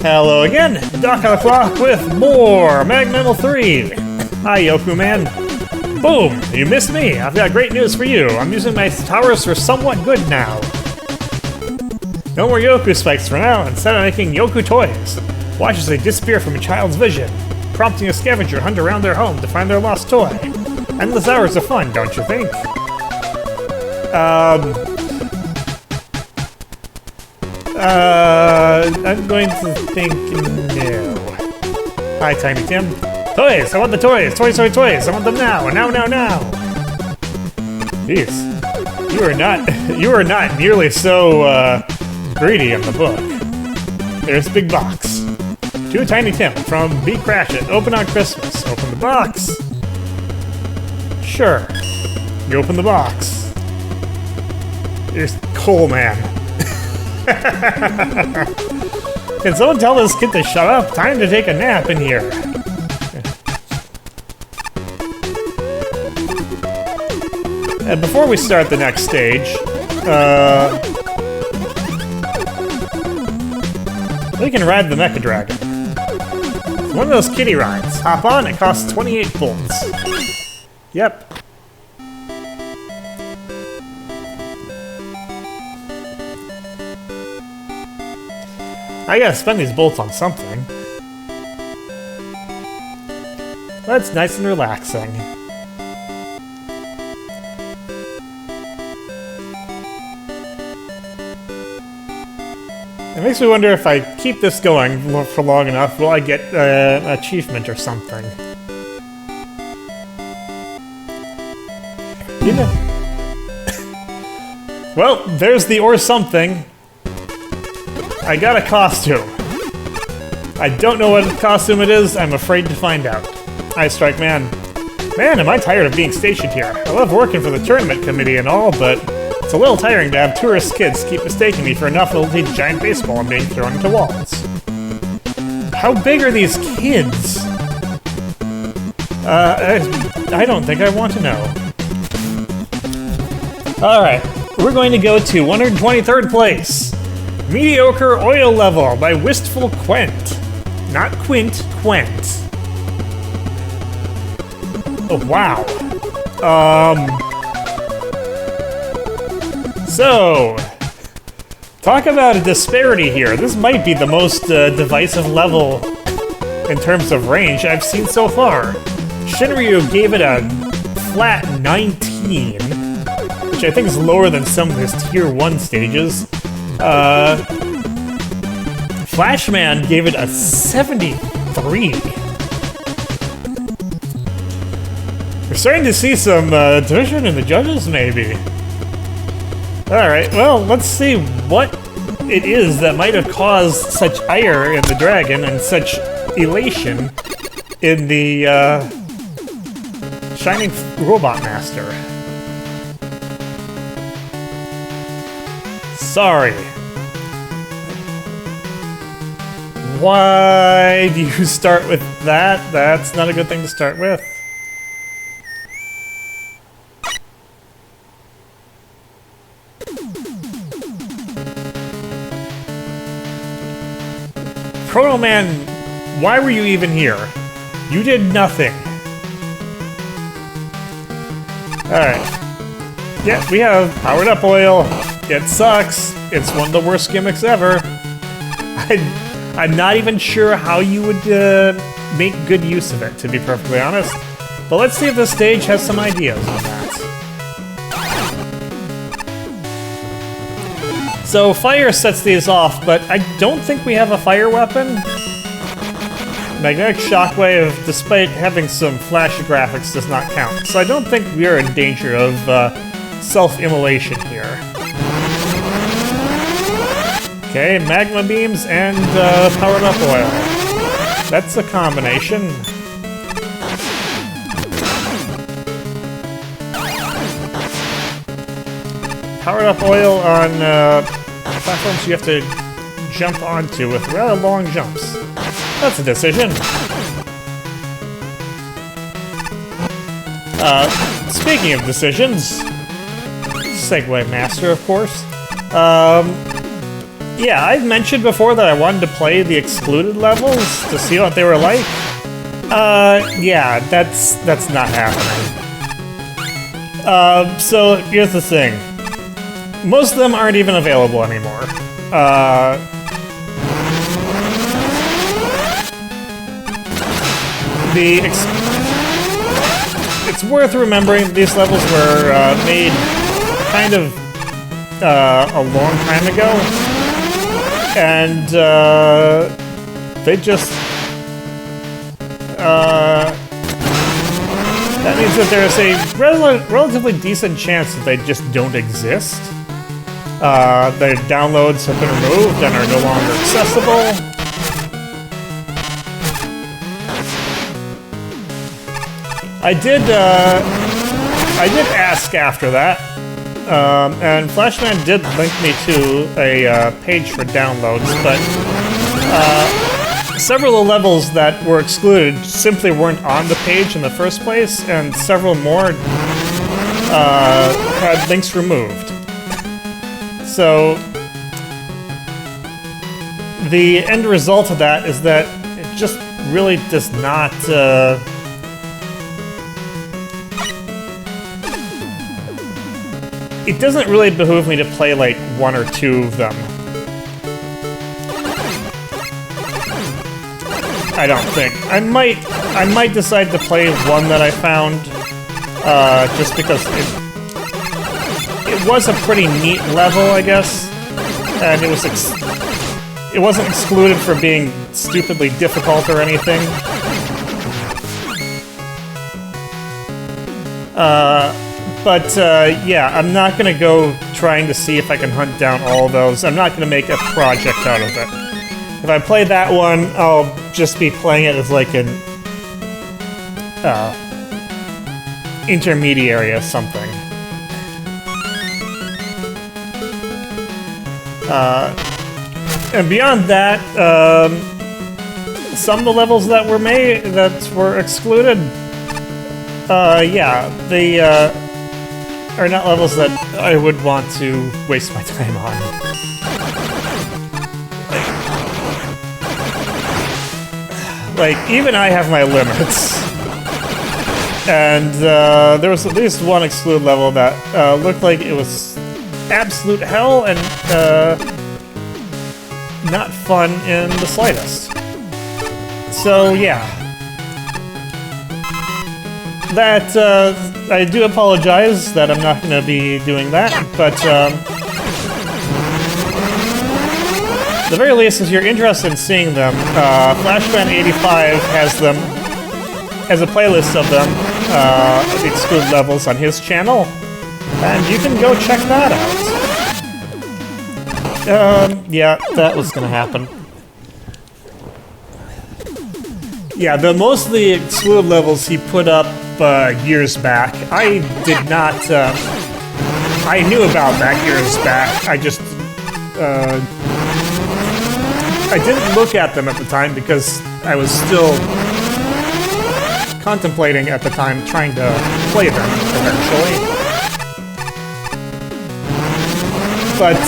Hello again, Doc on the clock with more MAGMML3. Hi, Yoku man. Boom! You missed me. I've got great news for you. I'm using my towers for somewhat good now. No more Yoku spikes for now. Instead, I'm making Yoku toys. Watch as they disappear from a child's vision, prompting a scavenger hunt around their home to find their lost toy. Endless hours of fun, don't you think? I'm going to think no. Hi, Tiny Tim. Toys! I want the toys! Toys, toys, toys! I want them now! Now, now, now! Jeez. You are not nearly so, greedy in the book. There's a big box. To Tiny Tim from Be Crash It. Open on Christmas. Open the box. Sure. You open the box. There's Coal Man. Can someone tell this kid to shut up? Time to take a nap in here. And before we start the next stage, we can ride the Mecha Dragon. It's one of those kiddie rides. Hop on, it costs 28 bolts. Yep. I gotta spend these bolts on something. That's nice and relaxing. It makes me wonder if I keep this going for long enough, will I get an achievement or something? You know. Well, there's the or something. I got a costume. I don't know what costume it is, I'm afraid to find out. Hi, Strike Man. Man, am I tired of being stationed here. I love working for the tournament committee and all, but it's a little tiring to have tourist kids keep mistaking me for a novelty giant baseball and being thrown into walls. How big are these kids? I don't think I want to know. Alright, we're going to go to 123rd place. Mediocre Oil Level by Wistful Quent. Not Quint, Quent. Oh, wow. So, talk about a disparity here. This might be the most divisive level in terms of range I've seen so far. Shinryu gave it a flat 19, which I think is lower than some of his Tier 1 stages. Flashman gave it a 73. We're starting to see some division in the judges, maybe. Alright, well, let's see what it is that might have caused such ire in the dragon and such elation in the Shining Robot Master. Sorry. Why do you start with that? That's not a good thing to start with. Proto Man, why were you even here? You did nothing. Alright. Yeah, we have Powered Up Oil. It sucks. It's one of the worst gimmicks ever. I'm not even sure how you would make good use of it, to be perfectly honest. But let's see if this stage has some ideas on that. So fire sets these off, but I don't think we have a fire weapon. Magnetic Shockwave, despite having some flashy graphics, does not count. So I don't think we are in danger of self-immolation here. Okay, magma beams and powered up oil. That's a combination. Powered up oil on platforms you have to jump onto with rather long jumps. That's a decision. Speaking of decisions, Segway Master, of course. Yeah, I've mentioned before that I wanted to play the excluded levels to see what they were like. Yeah, that's not happening. So here's the thing. Most of them aren't even available anymore. It's worth remembering these levels were made kind of a long time ago, and they just that means that there's a relatively decent chance that they just don't exist. Their downloads have been removed and are no longer accessible. I did ask after that, and Flashman did link me to a page for downloads, but several of the levels that were excluded simply weren't on the page in the first place, and several more had links removed. So the end result of that is that it just really does not it doesn't really behoove me to play like one or two of them. I don't think. I might decide to play one that I found, just because it was a pretty neat level, I guess, and it wasn't excluded for being stupidly difficult or anything. But yeah, I'm not gonna go trying to see if I can hunt down all of those. I'm not gonna make a project out of it. If I play that one, I'll just be playing it as like an intermediary or something. And beyond that, some of the levels that were excluded, yeah, they are not levels that I would want to waste my time on. Like, even I have my limits. And there was at least one exclude level that looked like it was absolute hell and not fun in the slightest. So, yeah. That, I do apologize that I'm not going to be doing that, but at the very least, if you're interested in seeing them, Flashman85 has a playlist of them, the excluded levels on his channel, and you can go check that out. Yeah, that was gonna happen. Yeah, most of the excluded levels he put up years back. I did not, I knew about that years back. I just, I didn't look at them at the time because I was still contemplating at the time trying to play them eventually. But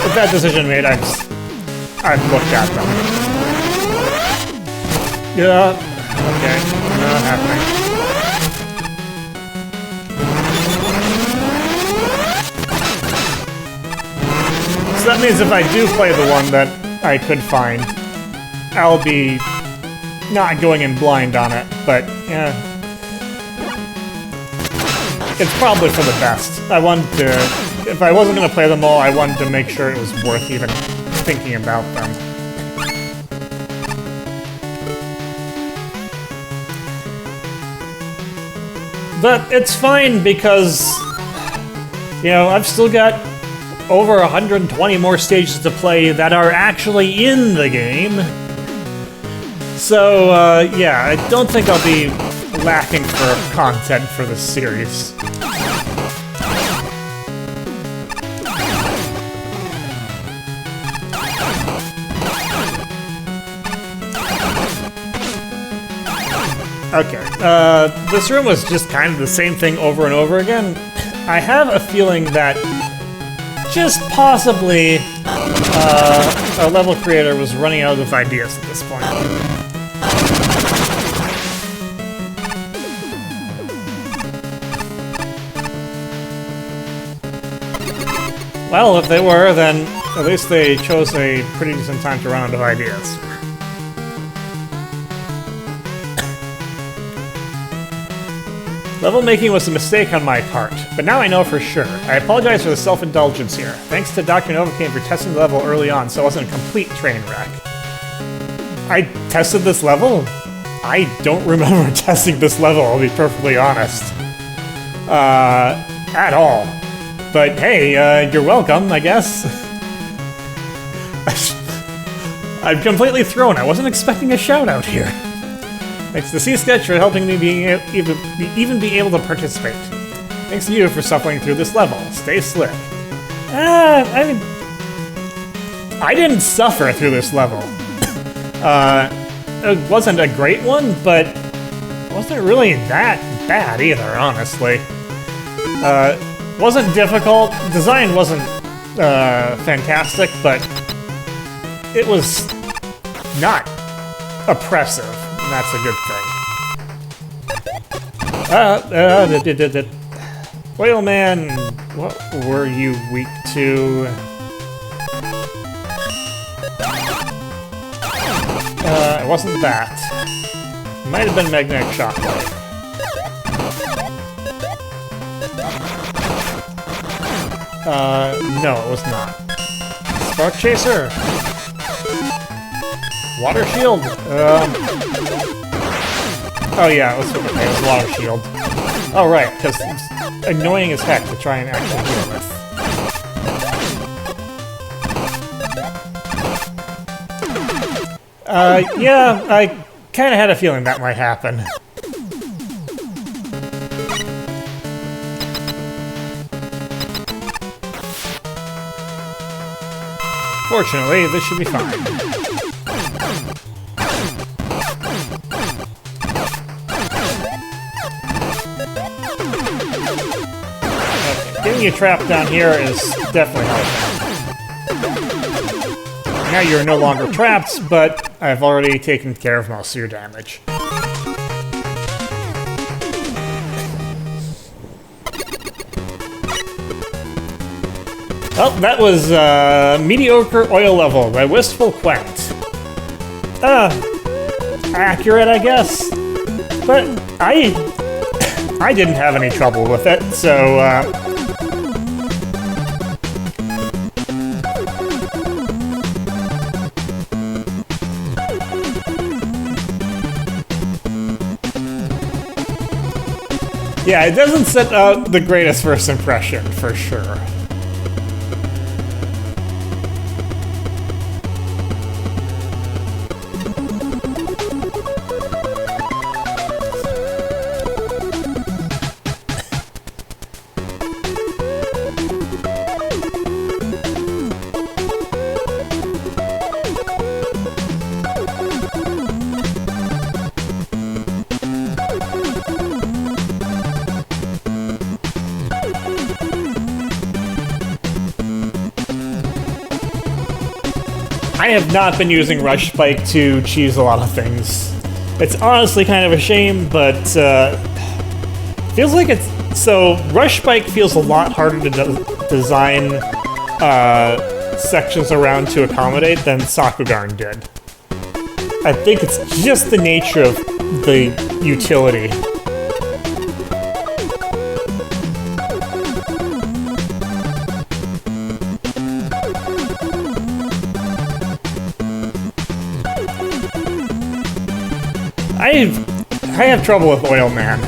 with that decision made, I've looked at them. Yeah, okay, not happening. So that means if I do play the one that I could find, I'll be not going in blind on it, but yeah. It's probably for the best. I wanted to, if I wasn't going to play them all, I wanted to make sure it was worth even thinking about them. But it's fine because, you know, I've still got over 120 more stages to play that are actually in the game. So, yeah, I don't think I'll be lacking for content for this series. Okay, this room was just kind of the same thing over and over again. I have a feeling that just possibly Our level creator was running out of ideas at this point. Well, if they were, then at least they chose a pretty decent time to run out of ideas. Level making was a mistake on my part, but now I know for sure. I apologize for the self-indulgence here. Thanks to Dr. Novocaine for testing the level early on, so it wasn't a complete train wreck. I tested this level? I don't remember testing this level, I'll be perfectly honest. At all. But hey, you're welcome, I guess. I'm completely thrown. I wasn't expecting a shout-out here. Thanks to C-Sketch for helping me even be able to participate. Thanks to you for suffering through this level. Stay slick. I didn't suffer through this level. It wasn't a great one, but it wasn't really that bad either, honestly. Wasn't difficult. Design wasn't fantastic, but it was not oppressive. And that's a good thing. Oil Man, what were you weak to? It wasn't that. It might have been Magnetic Shockwave. No, it was not. Spark Chaser? Water Shield? Oh yeah, it was Water Shield. Oh right, because it's annoying as heck to try and actually deal with. Yeah, I kinda had a feeling that might happen. Fortunately, this should be fine. Getting you trapped down here is definitely helpful. Now you're no longer trapped, but I've already taken care of most of your damage. Well, that was Mediocre Oil Level by Wistful Quent. Accurate, I guess. But I didn't have any trouble with it, so yeah, it doesn't set out the greatest first impression, for sure. I have not been using Rush Spike to cheese a lot of things. It's honestly kind of a shame, but feels like it's... So, Rush Spike feels a lot harder to design sections around to accommodate than Sakugarn did. I think it's just the nature of the utility. I have trouble with Oil Man,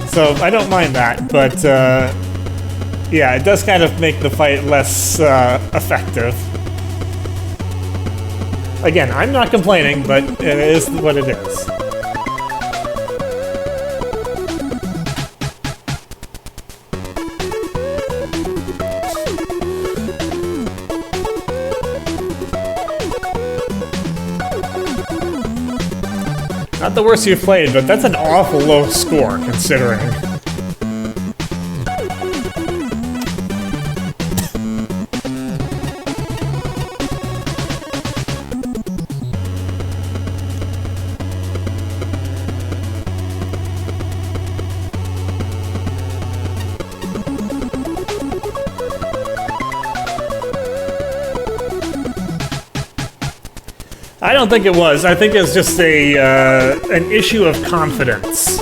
so I don't mind that, but yeah, it does kind of make the fight less effective. Again, I'm not complaining, but it is what it is. Not the worst you've played, but that's an awful low score, considering. I don't think it was. I think it's just an issue of confidence.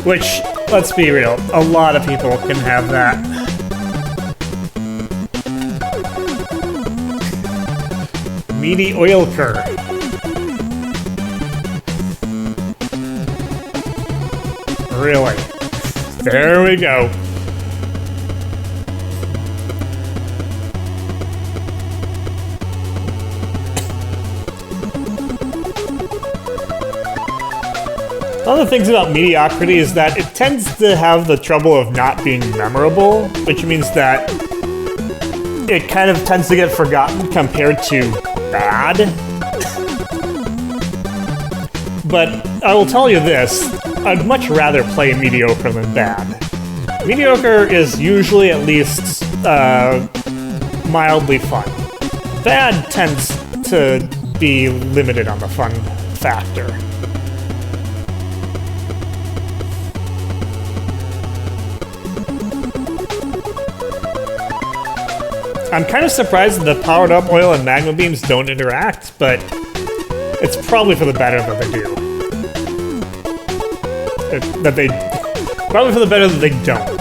Which, let's be real, a lot of people can have that. Meaty oil curd. Really? There we go. One of the things about mediocrity is that it tends to have the trouble of not being memorable, which means that it kind of tends to get forgotten compared to bad. But I will tell you this, I'd much rather play mediocre than bad. Mediocre is usually at least mildly fun. Bad tends to be limited on the fun factor. I'm kind of surprised that the powered up oil and magma beams don't interact, but it's probably for the better that they do. Probably for the better that they don't.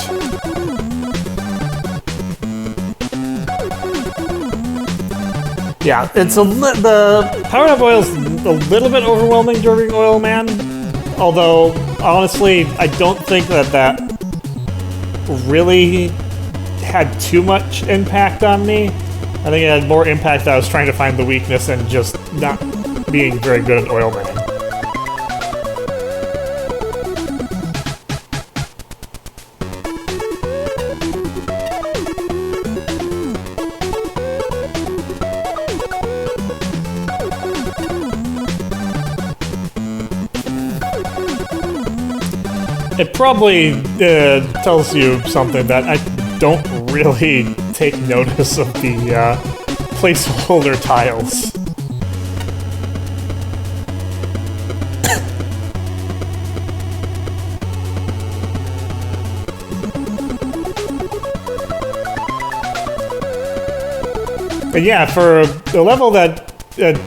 Yeah, it's the powered up oil is a little bit overwhelming during Oil Man, although honestly, I don't think that really had too much impact on me. I think it had more impact that I was trying to find the weakness and just not being very good at Oil Man. It probably tells you something that I don't really take notice of the placeholder tiles. And yeah, for a level that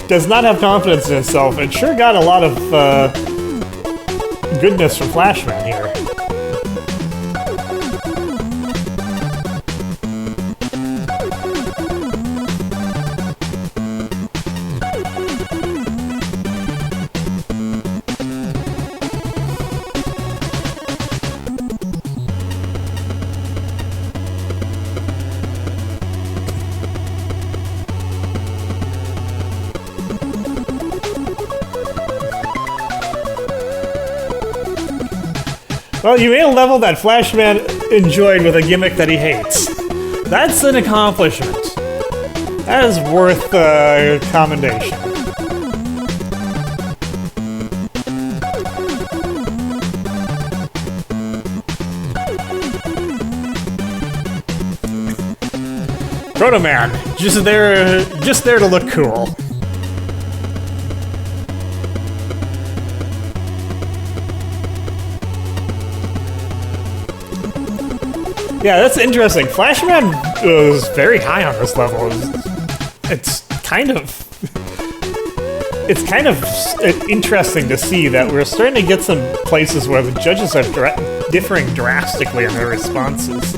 does not have confidence in itself, it sure got a lot of goodness from Flashman here. Well, you made a level that Flashman enjoyed with a gimmick that he hates. That's an accomplishment. That is worth commendation. Proto Man, just there to look cool. Yeah, that's interesting. Flashman was very high on this level. It's kind of interesting to see that we're starting to get some places where the judges are differing drastically in their responses.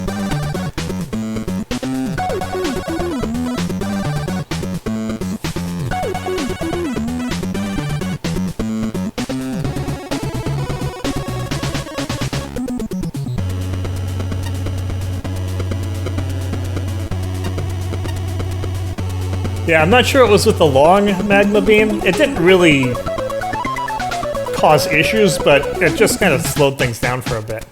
Yeah, I'm not sure it was with the long magma beam. It didn't really cause issues, but it just kind of slowed things down for a bit.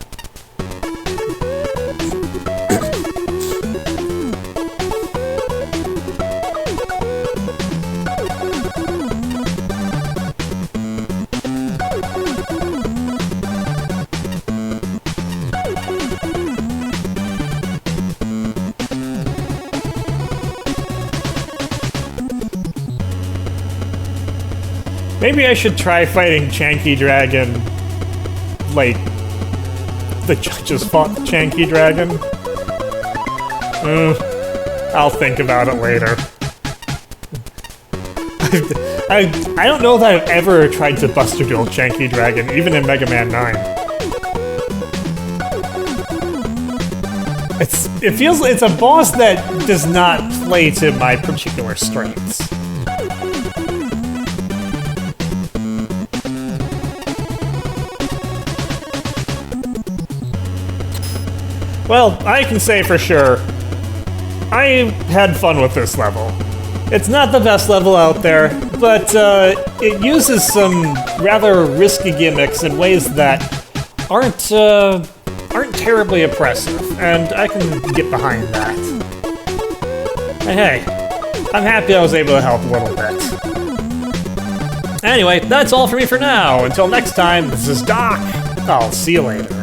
Maybe I should try fighting Chanky Dragon like the judges fought Chanky Dragon. I'll think about it later. I don't know that I've ever tried to Buster Duel Janky Dragon, even in Mega Man 9. It's a boss that does not play to my particular strengths. Well, I can say for sure, I had fun with this level. It's not the best level out there, but it uses some rather risky gimmicks in ways that aren't terribly oppressive, and I can get behind that. And hey, I'm happy I was able to help a little bit. Anyway, that's all for me for now. Until next time, this is Doc. I'll see you later.